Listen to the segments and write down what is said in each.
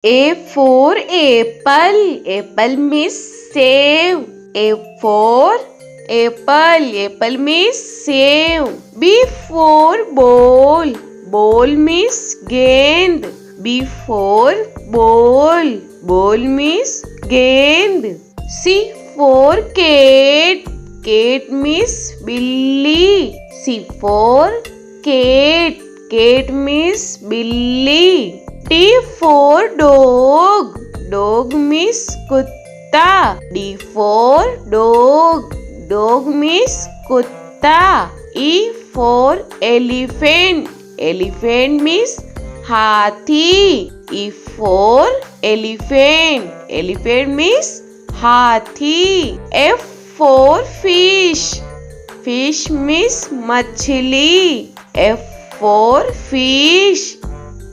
A for apple. Apple means save. A for apple. Apple means save. B for ball. Ball means gend. B for ball. Ball means gend. C for cat. Cat means billy. C for cat. Cat means billy. D for dog. Dog means kutta. D for dog. Dog means kutta. E for elephant. Elephant means hathi. E for elephant. Elephant means hathi. F for fish. Fish means machli. F for fish.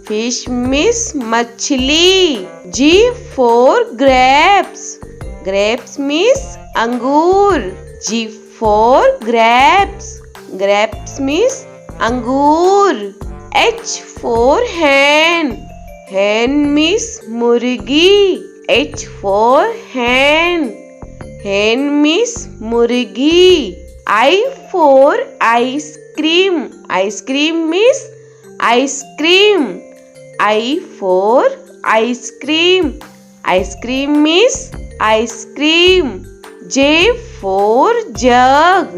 Fish means machli. G for grapes. Grapes means angur. G for grapes. Grapes means angur. H for hen. Hen means murgi. H for hen. Hen means murgi. I for ice cream. Ice cream means ice cream. I for ice cream. Ice cream means ice cream. J for jug.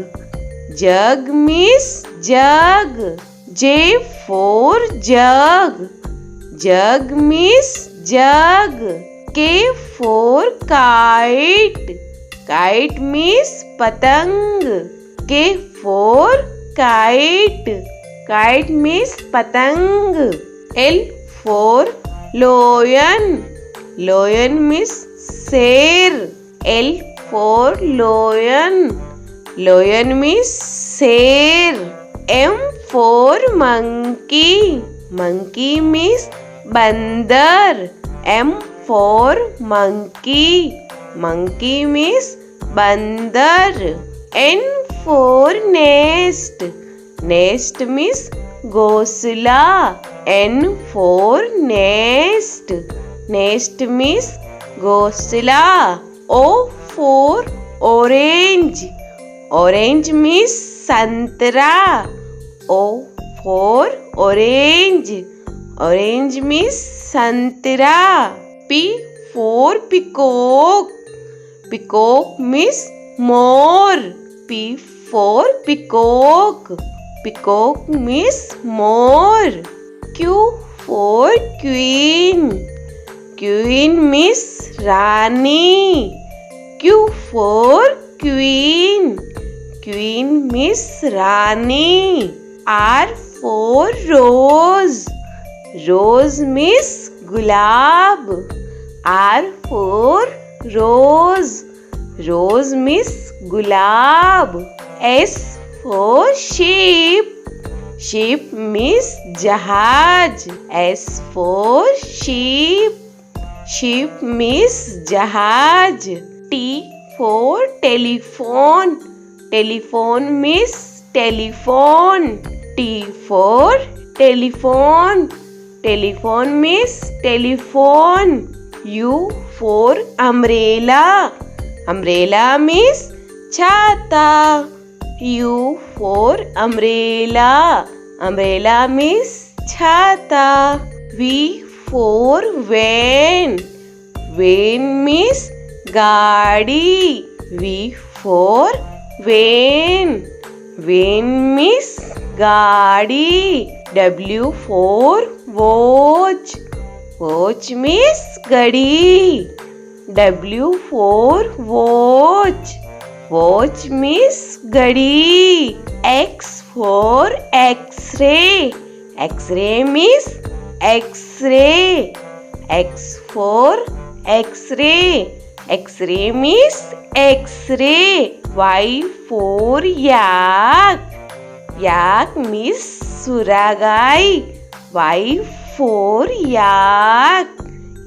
Jug means jug. J for jug. Jug means jug. K for kite. Kite means patang. K for kite. Kite means patang. L for lion. Lion means sher. L for lion. Lion means sher. M for monkey. Monkey means bandar. M for monkey. Monkey means bandar. N for nest. Nest means घोंसला. N for nest. Nest means घोंसला. O for orange. Orange means संतरा. O for orange. Orange means संतरा. P for peacock. Peacock means more. P for peacock. Peacock means more. Q for queen. Queen means Rani. Q for queen. Queen means Rani. R for rose. Rose means gulab. R for rose. Rose means gulab. S for sheep. Sheep means jahaj. S for sheep. Sheep means jahaj. T for telephone. Telephone means telephone. T for telephone. Telephone means telephone. U for umbrella. Umbrella means chata. U for umbrella. Umbrella means chata. V for van. Van means gaadi. V for van. Van means gaadi. W for watch. Watch means gadi. W for watch. Watch means gadi. X for X-ray. X-ray means X-ray. X for X-ray. X-ray means X-ray. Y for yak. Yak means suragai. Y for yak.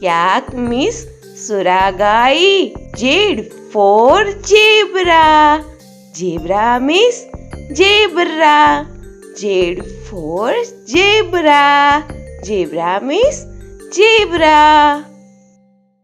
Yak means suragai. Z for zebra. Zebra means zebra. Z for zebra. Zebra means zebra.